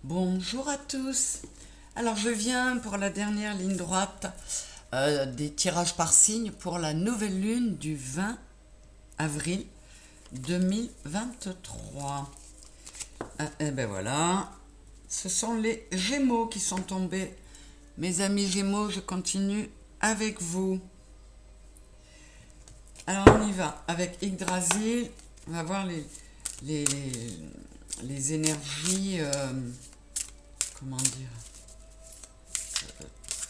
Bonjour à tous. Alors je viens pour la dernière ligne droite des tirages par signe pour la nouvelle lune du 20 avril 2023. Et ben voilà, ce sont les Gémeaux qui sont tombés. Mes amis Gémeaux, je continue avec vous. Alors on y va avec Yggdrasil. On va voir les, les énergies, comment dire,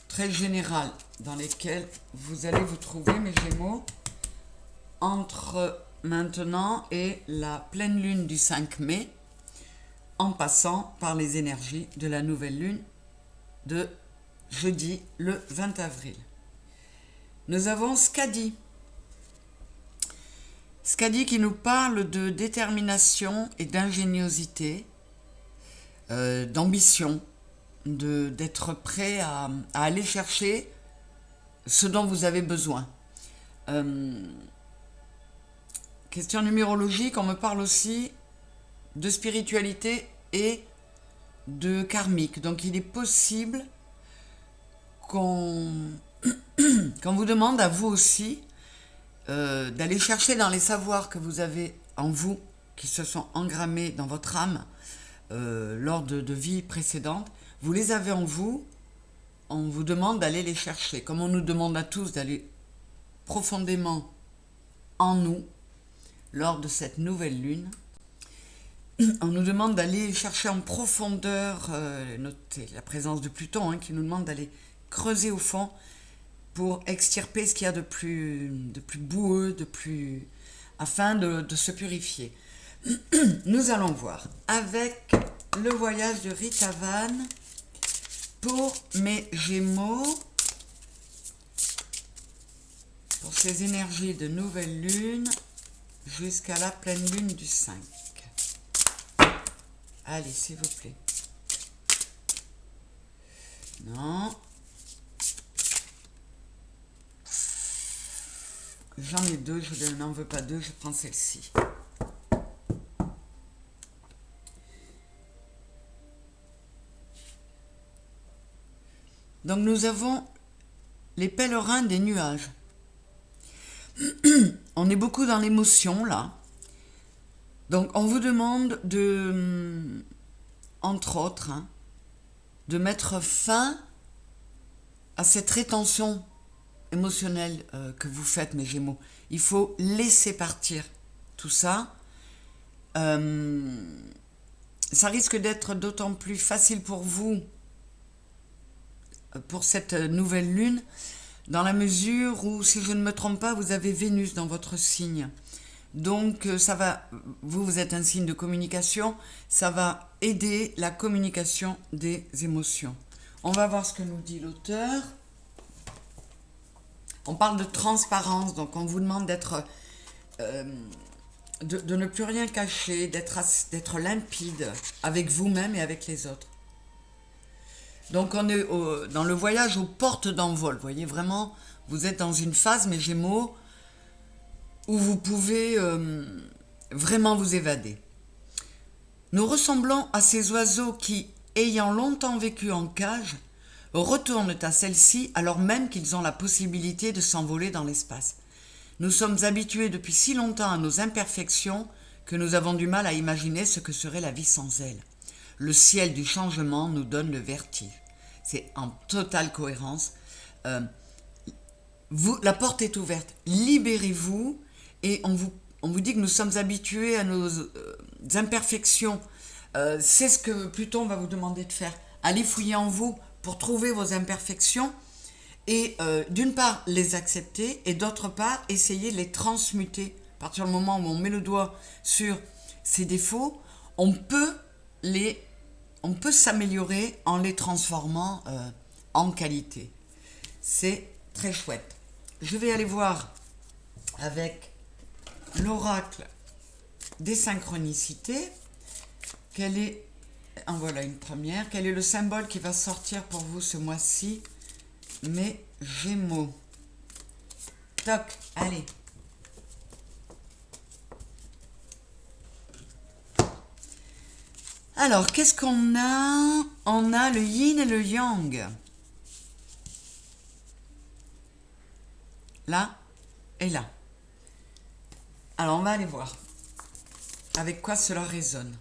très générales dans lesquelles vous allez vous trouver, mes Gémeaux, entre maintenant et la pleine lune du 5 mai, en passant par les énergies de la nouvelle lune de jeudi le 20 avril. Nous avons Skadi. Skadi qui nous parle de détermination et d'ingéniosité, d'ambition, d'être prêt à aller chercher ce dont vous avez besoin. Question numérologique, on me parle aussi de spiritualité et de karmique. Donc il est possible qu'on vous demande à vous aussi d'aller chercher dans les savoirs que vous avez en vous, qui se sont engrammés dans votre âme lors de vies précédentes. Vous les avez en vous, on vous demande d'aller les chercher, comme on nous demande à tous d'aller profondément en nous lors de cette nouvelle lune. On nous demande d'aller chercher en profondeur, notez la présence de Pluton qui nous demande d'aller creuser au fond pour extirper ce qu'il y a de plus boueux, afin de se purifier. Nous allons voir avec le voyage de Ritavan pour mes Gémeaux, pour ces énergies de nouvelle lune jusqu'à la pleine lune du 5. Allez, s'il vous plaît. Non. J'en ai deux, je n'en veux pas deux, je prends celle-ci. Donc nous avons les pèlerins des nuages. On est beaucoup dans l'émotion là. Donc on vous demande de, entre autres, de mettre fin à cette rétention émotionnelle que vous faites, mes Gémeaux. Il faut laisser partir tout ça. Ça risque d'être d'autant plus facile pour vous pour cette nouvelle lune, dans la mesure où, si je ne me trompe pas, vous avez Vénus dans votre signe. Donc ça va, vous êtes un signe de communication, ça va aider la communication des émotions. On va voir ce que nous dit l'auteur. On parle de transparence, donc on vous demande d'être, de ne plus rien cacher, d'être limpide avec vous-même et avec les autres. Donc on est dans le voyage aux portes d'envol, vous voyez, vraiment, vous êtes dans une phase, mes Gémeaux, où vous pouvez vraiment vous évader. Nous ressemblons à ces oiseaux qui, ayant longtemps vécu en cage, retournent à celle-ci alors même qu'ils ont la possibilité de s'envoler dans l'espace. Nous sommes habitués depuis si longtemps à nos imperfections que nous avons du mal à imaginer ce que serait la vie sans elles. Le ciel du changement nous donne le vertige. C'est en totale cohérence. La porte est ouverte. Libérez-vous. Et on vous dit que nous sommes habitués à nos imperfections. C'est ce que Pluton va vous demander de faire. Allez fouiller en vous pour trouver vos imperfections et d'une part les accepter et d'autre part essayer de les transmuter. À partir du moment où on met le doigt sur ces défauts, on peut s'améliorer en les transformant en qualité. C'est très chouette. Je vais aller voir avec l'oracle des synchronicités. En voilà une première. Quel est le symbole qui va sortir pour vous ce mois-ci, mes Gémeaux? Toc, allez. Alors, qu'est-ce qu'on a? On a le yin et le yang. Là et là. Alors, on va aller voir avec quoi cela résonne.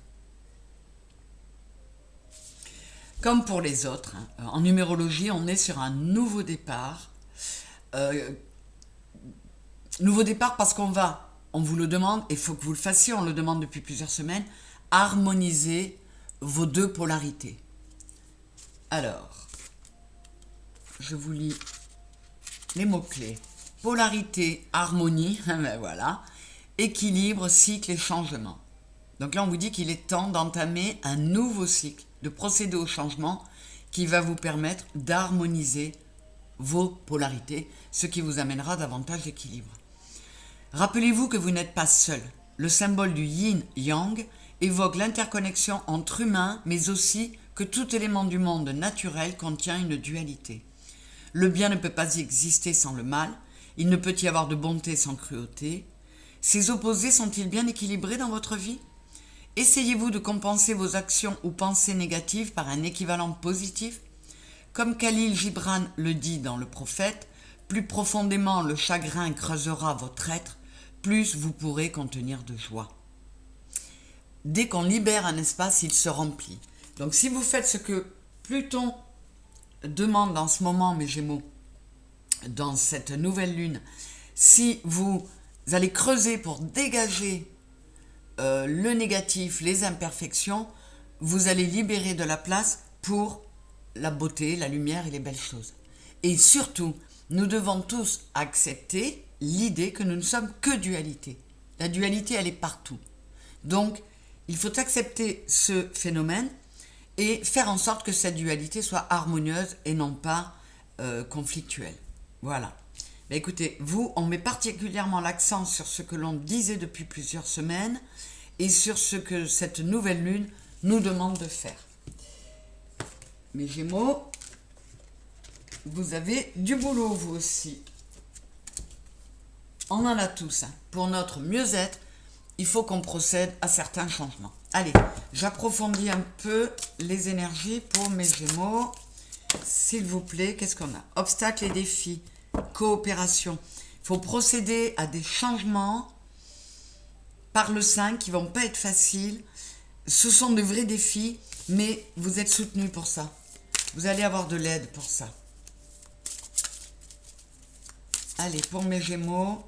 Comme pour les autres, hein, en numérologie, on est sur un nouveau départ. Nouveau départ parce on vous le demande, et il faut que vous le fassiez, on le demande depuis plusieurs semaines, harmoniser vos deux polarités. Alors, je vous lis les mots-clés. Polarité, harmonie, ben voilà, équilibre, cycle et changement. Donc là, on vous dit qu'il est temps d'entamer un nouveau cycle, de procéder au changement qui va vous permettre d'harmoniser vos polarités, ce qui vous amènera davantage d'équilibre. Rappelez-vous que vous n'êtes pas seul. Le symbole du yin-yang évoque l'interconnexion entre humains, mais aussi que tout élément du monde naturel contient une dualité. Le bien ne peut pas exister sans le mal, il ne peut y avoir de bonté sans cruauté. Ces opposés sont-ils bien équilibrés dans votre vie? Essayez-vous de compenser vos actions ou pensées négatives par un équivalent positif? Comme Khalil Gibran le dit dans Le Prophète, plus profondément le chagrin creusera votre être, plus vous pourrez contenir de joie. Dès qu'on libère un espace, il se remplit. Donc si vous faites ce que Pluton demande en ce moment, mes Gémeaux, dans cette nouvelle lune, si vous allez creuser pour dégager le négatif, les imperfections, vous allez libérer de la place pour la beauté, la lumière et les belles choses. Et surtout, nous devons tous accepter l'idée que nous ne sommes que dualité. La dualité, elle est partout. Donc, il faut accepter ce phénomène et faire en sorte que cette dualité soit harmonieuse et non pas conflictuelle. Voilà. Mais écoutez, on met particulièrement l'accent sur ce que l'on disait depuis plusieurs semaines et sur ce que cette nouvelle lune nous demande de faire. Mes Gémeaux, vous avez du boulot, vous aussi. On en a tous. Hein. Pour notre mieux-être, il faut qu'on procède à certains changements. Allez, j'approfondis un peu les énergies pour mes Gémeaux. S'il vous plaît, qu'est-ce qu'on a? Obstacles et défis, coopération. Il faut procéder à des changements par le 5 qui ne vont pas être faciles. Ce sont de vrais défis, mais vous êtes soutenus pour ça. Vous allez avoir de l'aide pour ça. Allez, pour mes Gémeaux,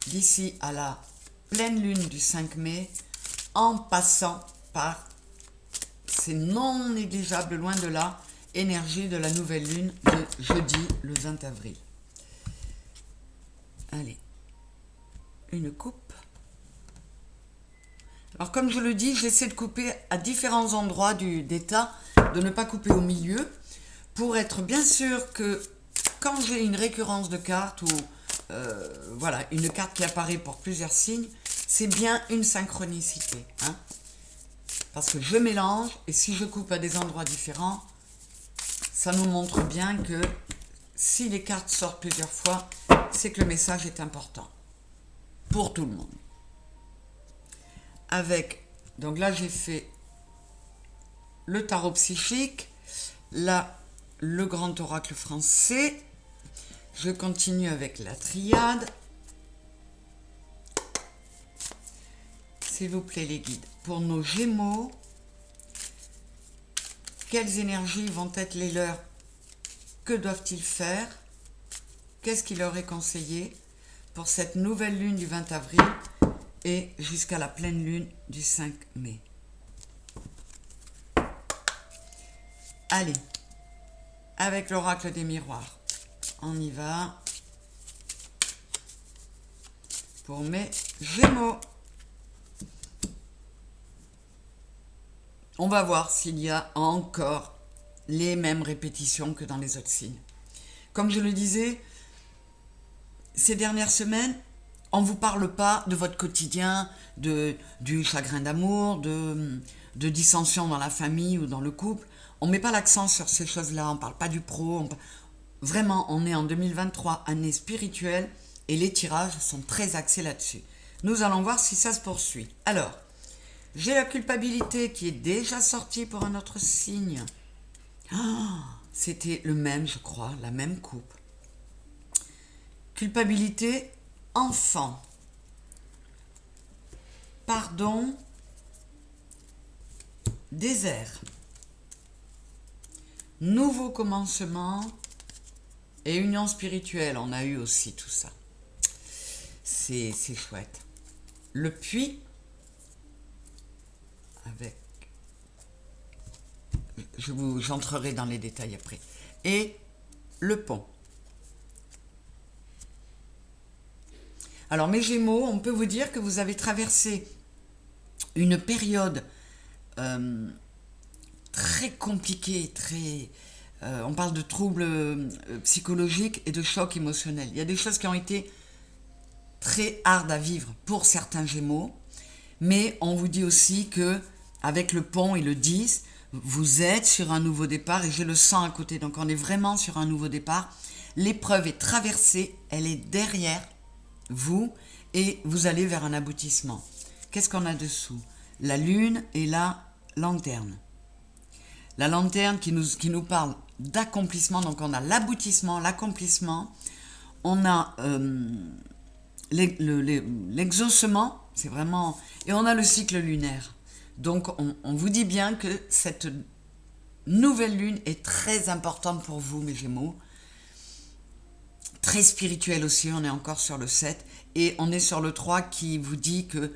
d'ici à la pleine lune du 5 mai, en passant par, c'est non négligeable, loin de là, énergie de la nouvelle lune de jeudi, le 20 avril. Allez, une coupe. Alors comme je le dis, j'essaie de couper à différents endroits d'état, de ne pas couper au milieu, pour être bien sûr que quand j'ai une récurrence de cartes ou voilà, une carte qui apparaît pour plusieurs signes, c'est bien une synchronicité. Hein, parce que je mélange et si je coupe à des endroits différents, ça nous montre bien que si les cartes sortent plusieurs fois, c'est que le message est important pour tout le monde. Donc là j'ai fait le tarot psychique, là le grand oracle français, je continue avec la triade. S'il vous plaît les guides, pour nos Gémeaux, quelles énergies vont être les leurs? Que doivent-ils faire? Qu'est-ce qui leur est conseillé pour cette nouvelle lune du 20 avril et jusqu'à la pleine lune du 5 mai? Allez, avec l'oracle des miroirs, on y va. Pour mes Gémeaux, on va voir s'il y a encore les mêmes répétitions que dans les autres signes. Comme je le disais, ces dernières semaines, on ne vous parle pas de votre quotidien, du chagrin d'amour, de dissensions dans la famille ou dans le couple. On ne met pas l'accent sur ces choses-là, on ne parle pas du pro. Vraiment, on est en 2023, année spirituelle, et les tirages sont très axés là-dessus. Nous allons voir si ça se poursuit. Alors, J'ai la culpabilité qui est déjà sortie pour un autre signe. Ah, c'était le même, je crois, la même coupe. Culpabilité, enfant. Pardon, désert. Nouveau commencement et union spirituelle. On a eu aussi tout ça. C'est chouette. Le puits, avec... J'entrerai dans les détails après. Et le pont. Alors mes Gémeaux, on peut vous dire que vous avez traversé une période très compliquée, on parle de troubles psychologiques et de chocs émotionnels. Il y a des choses qui ont été très hardes à vivre pour certains Gémeaux, mais on vous dit aussi que avec le pont et le 10, vous êtes sur un nouveau départ et je le sens à côté. Donc on est vraiment sur un nouveau départ. L'épreuve est traversée, elle est derrière vous et vous allez vers un aboutissement. Qu'est-ce qu'on a dessous? La lune et la lanterne. La lanterne qui nous parle d'accomplissement, donc on a l'aboutissement, l'accomplissement, on a l'exaucement, c'est vraiment... Et on a le cycle lunaire. Donc on vous dit bien que cette nouvelle lune est très importante pour vous, mes Gémeaux. Très spirituelle aussi, on est encore sur le 7. Et on est sur le 3 qui vous dit que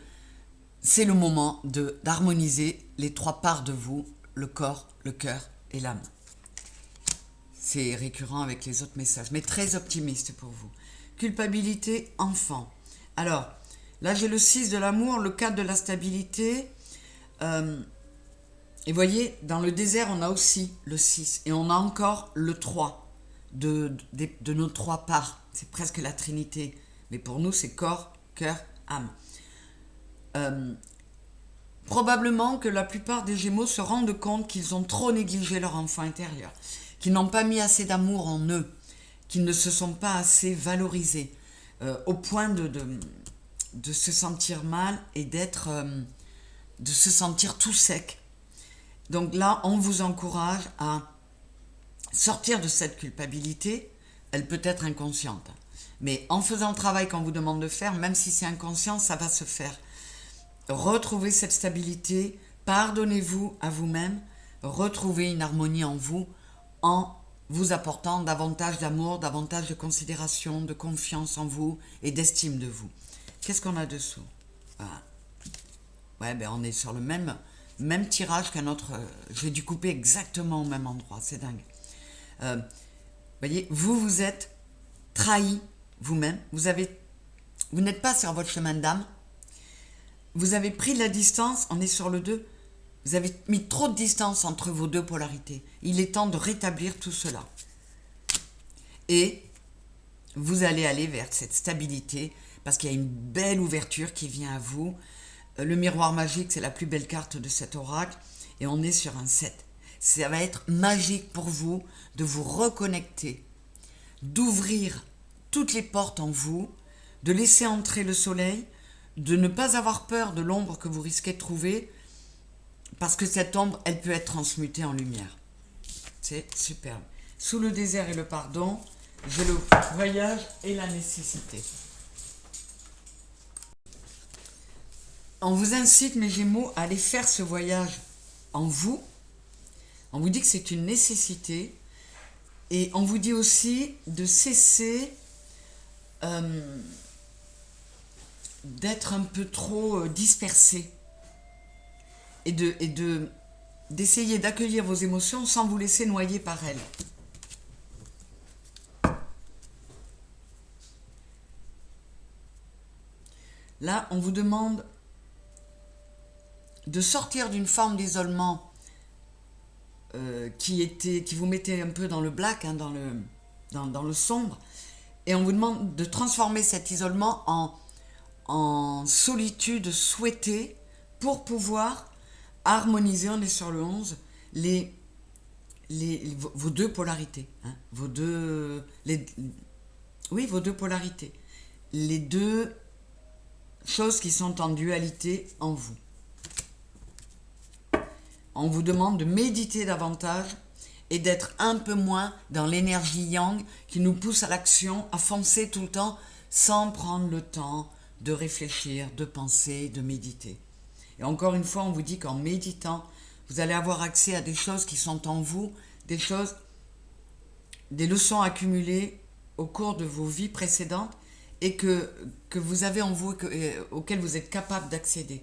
c'est le moment d'harmoniser les 3 parts de vous, le corps, le cœur et l'âme. C'est récurrent avec les autres messages, mais très optimiste pour vous. Culpabilité, enfant. Alors, là j'ai le 6 de l'amour, le 4 de la stabilité. Et voyez, dans le désert, on a aussi le 6. Et on a encore le 3 de nos 3 parts. C'est presque la Trinité. Mais pour nous, c'est corps, cœur, âme. Probablement que la plupart des Gémeaux se rendent compte qu'ils ont trop négligé leur enfant intérieur, qu'ils n'ont pas mis assez d'amour en eux, qu'ils ne se sont pas assez valorisés, au point de se sentir mal et de se sentir tout sec. Donc là, on vous encourage à sortir de cette culpabilité. Elle peut être inconsciente, mais en faisant le travail qu'on vous demande de faire, même si c'est inconscient, ça va se faire. Retrouvez cette stabilité, pardonnez-vous à vous-même, retrouvez une harmonie en vous apportant davantage d'amour, davantage de considération, de confiance en vous et d'estime de vous. Qu'est-ce qu'on a dessous? Voilà. Ouais, ben on est sur le même tirage qu'un autre. J'ai dû couper exactement au même endroit, c'est dingue. Voyez, vous êtes trahi vous-même, vous n'êtes pas sur votre chemin d'âme, vous avez pris de la distance, on est sur le 2, vous avez mis trop de distance entre vos 2 polarités. Il est temps de rétablir tout cela. Et vous allez aller vers cette stabilité, parce qu'il y a une belle ouverture qui vient à vous. Le miroir magique, c'est la plus belle carte de cet oracle, et on est sur un 7. Ça va être magique pour vous de vous reconnecter, d'ouvrir toutes les portes en vous, de laisser entrer le soleil, de ne pas avoir peur de l'ombre que vous risquez de trouver, parce que cette ombre, elle peut être transmutée en lumière. C'est superbe. Sous le désert et le pardon, j'ai le voyage et la nécessité. On vous incite, mes Gémeaux, à aller faire ce voyage en vous. On vous dit que c'est une nécessité. Et on vous dit aussi de cesser d'être un peu trop dispersé. Et d'essayer d'accueillir vos émotions sans vous laisser noyer par elles. Là, on vous demande de sortir d'une forme d'isolement qui vous mettait un peu dans le black, hein, dans le sombre, et on vous demande de transformer cet isolement en solitude souhaitée pour pouvoir harmoniser, on est sur le 11, vos 2 polarités, hein, vos deux polarités, les 2 choses qui sont en dualité en vous. On vous demande de méditer davantage et d'être un peu moins dans l'énergie yang qui nous pousse à l'action, à foncer tout le temps sans prendre le temps de réfléchir, de penser, de méditer. Et encore une fois, on vous dit qu'en méditant, vous allez avoir accès à des choses qui sont en vous, des leçons accumulées au cours de vos vies précédentes et que vous avez en vous et auxquelles vous êtes capable d'accéder.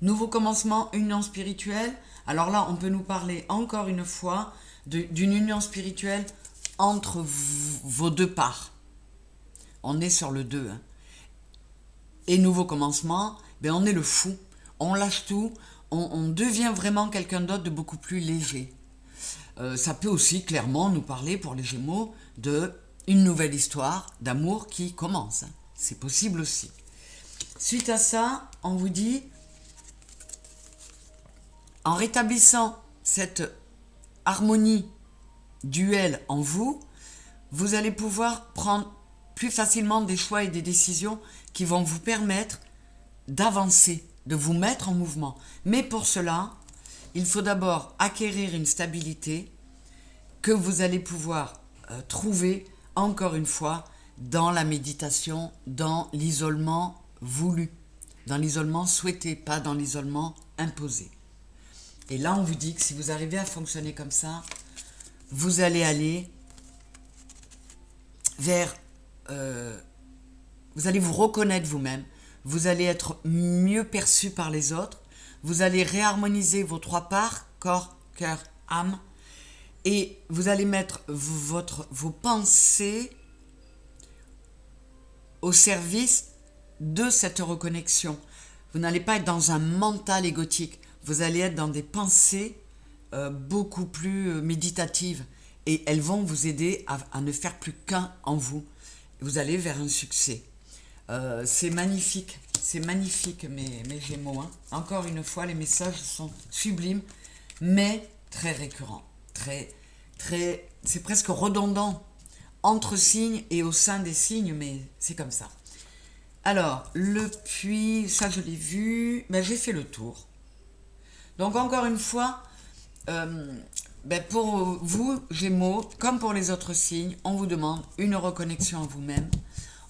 Nouveau commencement, union spirituelle. Alors là, on peut nous parler encore une fois d'une union spirituelle entre vos deux parts. On est sur le 2. Hein. Et nouveau commencement, on est le fou. On lâche tout. On devient vraiment quelqu'un d'autre de beaucoup plus léger. Ça peut aussi clairement nous parler pour les Gémeaux d'une nouvelle histoire d'amour qui commence. Hein. C'est possible aussi. Suite à ça, on vous dit, en rétablissant cette harmonie duel en vous, vous allez pouvoir prendre plus facilement des choix et des décisions qui vont vous permettre d'avancer, de vous mettre en mouvement. Mais pour cela, il faut d'abord acquérir une stabilité que vous allez pouvoir trouver, encore une fois, dans la méditation, dans l'isolement voulu, dans l'isolement souhaité, pas dans l'isolement imposé. Et là, on vous dit que si vous arrivez à fonctionner comme ça, vous allez aller vers... vous allez vous reconnaître vous-même, vous allez être mieux perçu par les autres, vous allez réharmoniser vos trois parts, corps, cœur, âme, et vous allez mettre vos pensées au service de cette reconnexion. Vous n'allez pas être dans un mental égotique, vous allez être dans des pensées beaucoup plus méditatives et elles vont vous aider à ne faire plus qu'un en vous. Vous allez vers un succès. C'est magnifique mes Gémeaux. Hein. Encore une fois, les messages sont sublimes, mais très récurrents. C'est presque redondant entre signes et au sein des signes, mais c'est comme ça. Alors, le puits, ça je l'ai vu, j'ai fait le tour. Donc encore une fois, pour vous, Gémeaux, comme pour les autres signes, on vous demande une reconnexion à vous-même.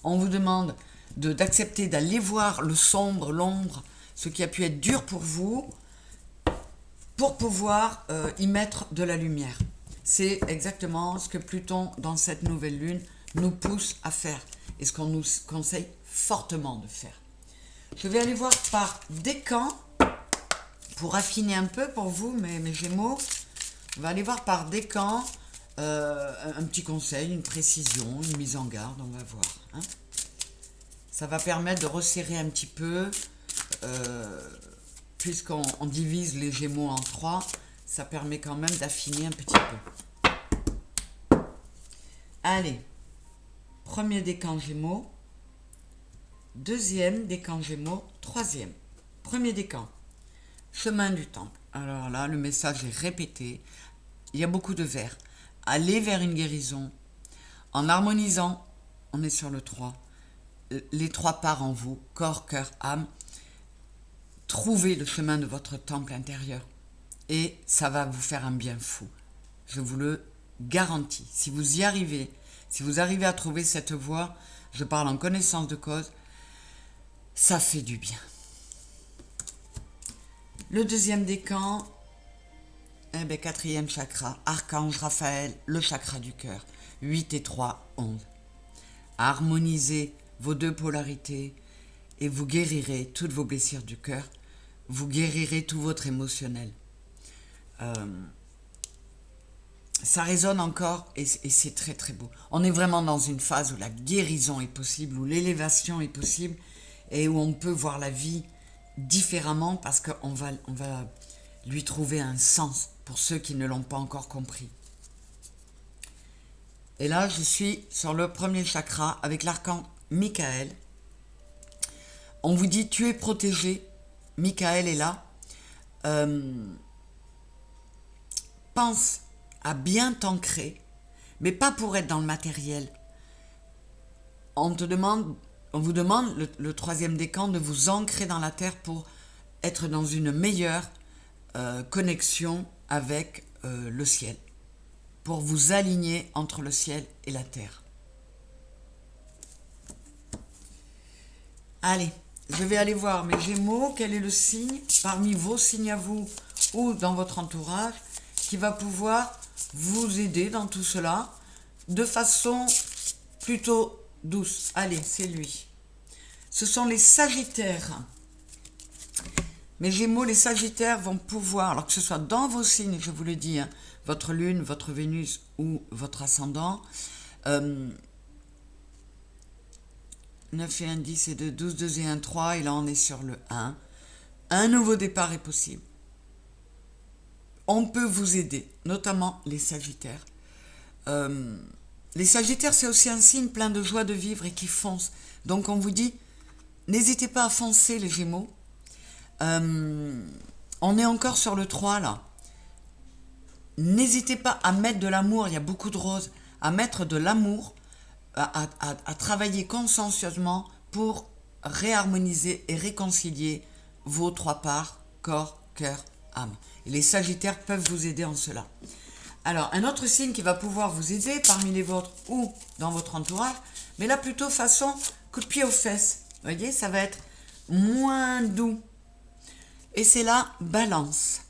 On vous demande d'accepter d'aller voir le sombre, l'ombre, ce qui a pu être dur pour vous, pour pouvoir y mettre de la lumière. C'est exactement ce que Pluton, dans cette nouvelle lune, nous pousse à faire et ce qu'on nous conseille fortement de faire. Je vais aller voir par décan, pour affiner un peu pour vous, mes Gémeaux. On va aller voir par décan un petit conseil, une précision, une mise en garde, on va voir. Hein. Ça va permettre de resserrer un petit peu, puisqu'on divise les Gémeaux en 3, ça permet quand même d'affiner un petit peu. Allez, premier décan Gémeaux, deuxième décan Gémeaux, troisième. Premier décan, chemin du temple. Alors là, le message est répété, il y a beaucoup de vers. Allez vers une guérison, en harmonisant, on est sur le 3, les trois parts en vous, corps, cœur, âme. Trouvez le chemin de votre temple intérieur et ça va vous faire un bien fou. Je vous le garantis. Si vous y arrivez, si vous arrivez à trouver cette voie, je parle en connaissance de cause, ça fait du bien. Le deuxième décan, quatrième chakra, Archange Raphaël, le chakra du cœur, 8 et 3, 11. Harmonisez vos deux polarités et vous guérirez toutes vos blessures du cœur, vous guérirez tout votre émotionnel. Ça résonne encore et c'est très très beau. On est vraiment dans une phase où la guérison est possible, où l'élévation est possible et où on peut voir la vie différemment parce qu'on va lui trouver un sens pour ceux qui ne l'ont pas encore compris. Et là, je suis sur le premier chakra avec l'archange Michael. On vous dit, tu es protégé. Michael est là. Pense à bien t'ancrer, mais pas pour être dans le matériel. On vous demande, le troisième décan, de vous ancrer dans la terre pour être dans une meilleure connexion avec le ciel, pour vous aligner entre le ciel et la terre. Allez, je vais aller voir mes Gémeaux, quel est le signe parmi vos signes à vous ou dans votre entourage qui va pouvoir vous aider dans tout cela de façon plutôt douce. Allez, c'est lui. Ce sont les Sagittaires. Mes Gémeaux, les Sagittaires vont pouvoir, alors que ce soit dans vos signes, je vous le dis, hein, votre Lune, votre Vénus ou votre ascendant, 9 et 1, 10 et 2, 12, 2 et 1, 3, et là on est sur le 1. Un nouveau départ est possible. On peut vous aider, notamment les Sagittaires. Les Sagittaires, c'est aussi un signe plein de joie de vivre et qui fonce. Donc on vous dit, n'hésitez pas à foncer les Gémeaux. On est encore sur le 3 là. N'hésitez pas à mettre de l'amour, il y a beaucoup de roses, à mettre de l'amour, à travailler consciencieusement pour réharmoniser et réconcilier vos 3 parts, corps, cœur, âme. Et les Sagittaires peuvent vous aider en cela. Alors, un autre signe qui va pouvoir vous aider parmi les vôtres ou dans votre entourage, mais là plutôt façon coup de pied aux fesses. Vous voyez, ça va être moins doux. Et c'est la Balance.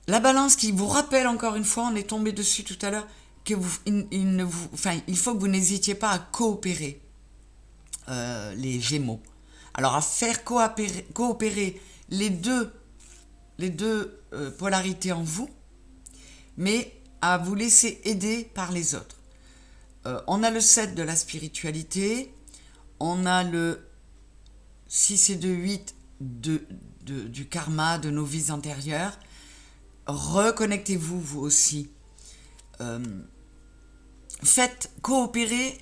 La Balance qui vous rappelle encore une fois, on est tombé dessus tout à l'heure, que il faut que vous n'hésitiez pas à coopérer, les Gémeaux. Alors à faire coopérer les deux polarités en vous, mais à vous laisser aider par les autres. On a le 7 de la spiritualité, on a le 6 et 2, 8 du karma, de nos vies antérieures. Reconnectez-vous, vous aussi. Faites coopérer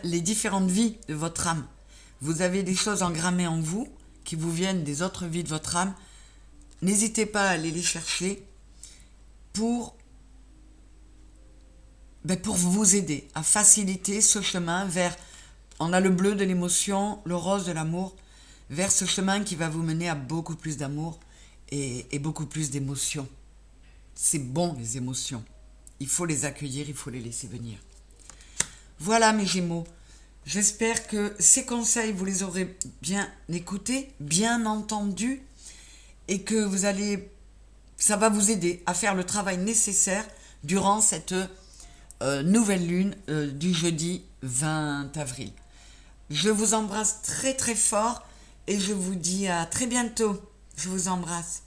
les différentes vies de votre âme. Vous avez des choses engrammées en vous qui vous viennent des autres vies de votre âme. N'hésitez pas à aller les chercher pour vous aider à faciliter ce chemin vers, on a le bleu de l'émotion, le rose de l'amour, vers ce chemin qui va vous mener à beaucoup plus d'amour et beaucoup plus d'émotions. C'est bon, les émotions. Il faut les accueillir, il faut les laisser venir. Voilà mes Gémeaux. J'espère que ces conseils, vous les aurez bien écoutés, bien entendus, et que ça va vous aider à faire le travail nécessaire durant cette nouvelle lune du jeudi 20 avril. Je vous embrasse très très fort et je vous dis à très bientôt. Je vous embrasse.